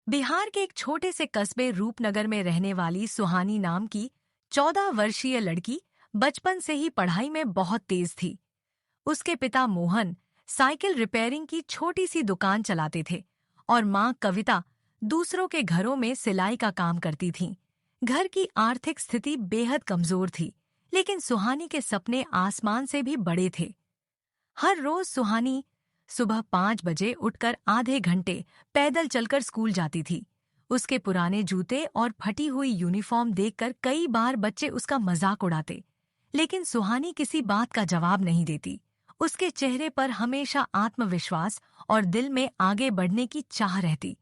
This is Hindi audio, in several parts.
बिहार के एक छोटे से कस्बे रूपनगर में रहने वाली सुहानी नाम की 14 वर्षीय लड़की बचपन से ही पढ़ाई में बहुत तेज थी। उसके पिता मोहन साइकिल रिपेयरिंग की छोटी सी दुकान चलाते थे और माँ कविता दूसरों के घरों में सिलाई का काम करती थीं। घर की आर्थिक स्थिति बेहद कमजोर थी, लेकिन सुहानी के सपने आसमान से भी बड़े थे। हर रोज सुहानी सुबह 5 बजे उठकर आधे घंटे पैदल चलकर स्कूल जाती थी। उसके पुराने जूते और फटी हुई यूनिफॉर्म देखकर कई बार बच्चे उसका मजाक उड़ाते, लेकिन सुहानी किसी बात का जवाब नहीं देती। उसके चेहरे पर हमेशा आत्मविश्वास और दिल में आगे बढ़ने की चाह रहती।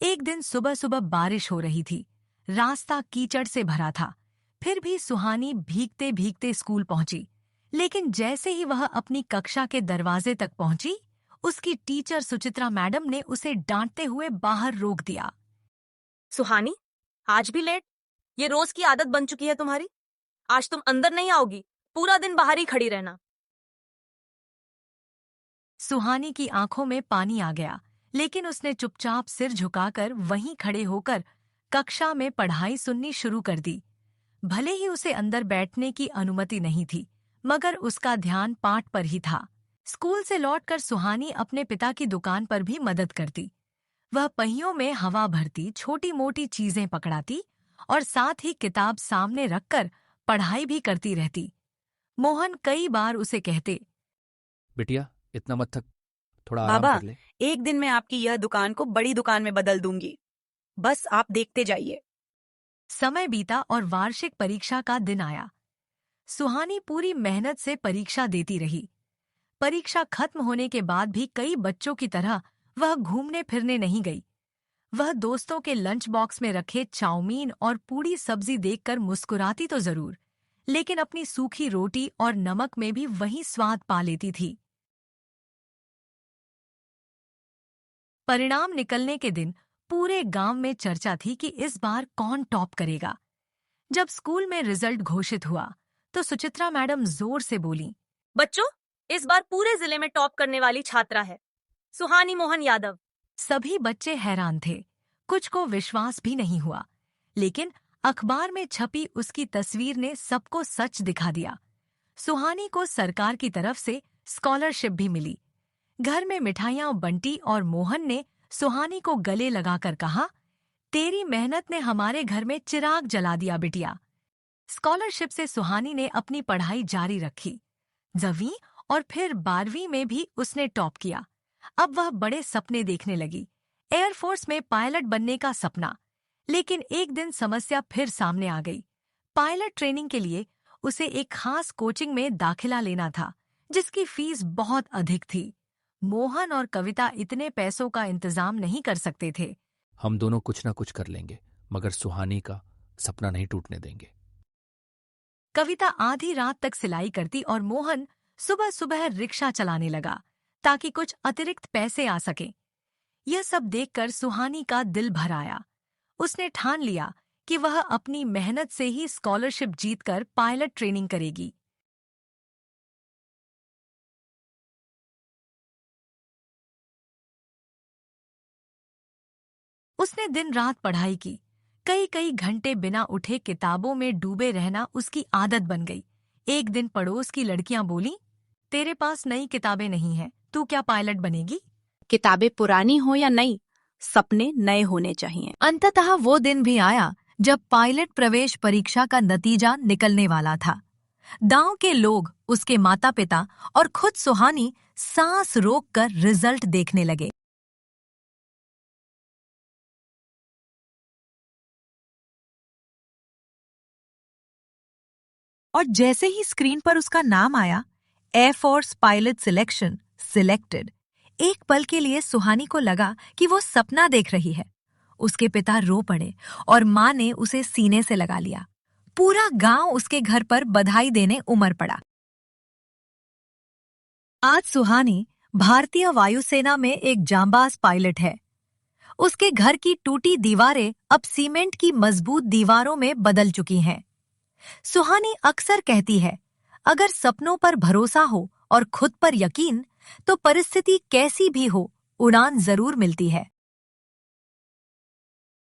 एक दिन सुबह सुबह बारिश हो रही थी। रास्ता कीचड़ से भरा था। फिर भी सुहानी भीगते भीगते स्कूल पहुंची, लेकिन जैसे ही वह अपनी कक्षा के दरवाजे तक पहुंची, उसकी टीचर सुचित्रा मैडम ने उसे डांटते हुए बाहर रोक दिया। सुहानी, आज भी लेट? ये रोज की आदत बन चुकी है तुम्हारी। आज तुम अंदर नहीं आओगी, पूरा दिन बाहर ही खड़ी रहना। सुहानी की आंखों में पानी आ गया, लेकिन उसने चुपचाप सिर झुकाकर वहीं खड़े होकर कक्षा में पढ़ाई सुननी शुरू कर दी। भले ही उसे अंदर बैठने की अनुमति नहीं थी, मगर उसका ध्यान पाठ पर ही था। स्कूल से लौटकर सुहानी अपने पिता की दुकान पर भी मदद करती। वह पहियों में हवा भरती, छोटी मोटी चीजें पकड़ाती और साथ ही किताब सामने रखकर पढ़ाई भी करती रहती। मोहन कई बार उसे कहते, बिटिया इतना मत थक, थोड़ा आराम बाबा, कर ले। एक दिन मैं आपकी यह दुकान को बड़ी दुकान में बदल दूंगी। बस आप देखते जाइए। समय बीता और वार्षिक परीक्षा का दिन आया। सुहानी पूरी मेहनत से परीक्षा देती रही। परीक्षा खत्म होने के बाद भी कई बच्चों की तरह वह घूमने फिरने नहीं गई। वह दोस्तों के लंच बॉक्स में रखे चाउमीन और पूड़ी सब्जी देखकर मुस्कुराती तो जरूर, लेकिन अपनी सूखी रोटी और नमक में भी वही स्वाद पा लेती थी। परिणाम निकलने के दिन पूरे गांव में चर्चा थी कि इस बार कौन टॉप करेगा। जब स्कूल में रिजल्ट घोषित हुआ, तो सुचित्रा मैडम जोर से बोली, बच्चों, इस बार पूरे जिले में टॉप करने वाली छात्रा है सुहानी मोहन यादव। सभी बच्चे हैरान थे। कुछ को विश्वास भी नहीं हुआ, लेकिन अखबार में छपी उसकी तस्वीर ने सबको सच दिखा दिया। सुहानी को सरकार की तरफ से स्कॉलरशिप भी मिली। घर में मिठाइयां बंटी और मोहन ने सुहानी को गले लगाकर कहा, तेरी मेहनत ने हमारे घर में चिराग जला दिया बिटिया। स्कॉलरशिप से सुहानी ने अपनी पढ़ाई जारी रखी। 10वीं और फिर 12वीं में भी उसने टॉप किया। अब वह बड़े सपने देखने लगी, एयरफोर्स में पायलट बनने का सपना। लेकिन एक दिन समस्या फिर सामने आ गई। पायलट ट्रेनिंग के लिए उसे एक खास कोचिंग में दाखिला लेना था, जिसकी फीस बहुत अधिक थी। मोहन और कविता इतने पैसों का इंतजाम नहीं कर सकते थे। हम दोनों कुछ ना कुछ कर लेंगे, मगर सुहानी का सपना नहीं टूटने देंगे। कविता आधी रात तक सिलाई करती और मोहन सुबह सुबह रिक्शा चलाने लगा, ताकि कुछ अतिरिक्त पैसे आ सके। यह सब देखकर सुहानी का दिल भर आया। उसने ठान लिया कि वह अपनी मेहनत से ही स्कॉलरशिप जीतकर पायलट ट्रेनिंग करेगी। उसने दिन रात पढ़ाई की। कई कई घंटे बिना उठे किताबों में डूबे रहना उसकी आदत बन गई। एक दिन पड़ोस की लड़कियां बोलीं, तेरे पास नई किताबें नहीं हैं, तू क्या पायलट बनेगी? किताबें पुरानी हो या नई, सपने नए होने चाहिए। अंततः वो दिन भी आया जब पायलट प्रवेश परीक्षा का नतीजा निकलने वाला था। गांव के लोग, उसके माता पिता और खुद सुहानी सांस रोककर रिजल्ट देखने लगे। और जैसे ही स्क्रीन पर उसका नाम आया, एयरफोर्स पायलट सिलेक्शन सिलेक्टेड, एक पल के लिए सुहानी को लगा कि वो सपना देख रही है। उसके पिता रो पड़े और माँ ने उसे सीने से लगा लिया। पूरा गांव उसके घर पर बधाई देने उमड़ पड़ा। आज सुहानी भारतीय वायुसेना में एक जांबाज पायलट है। उसके घर की टूटी दीवारें अब सीमेंट की मजबूत दीवारों में बदल चुकी हैं। सुहानी अक्सर कहती है, अगर सपनों पर भरोसा हो और खुद पर यकीन, तो परिस्थिति कैसी भी हो, उड़ान जरूर मिलती है।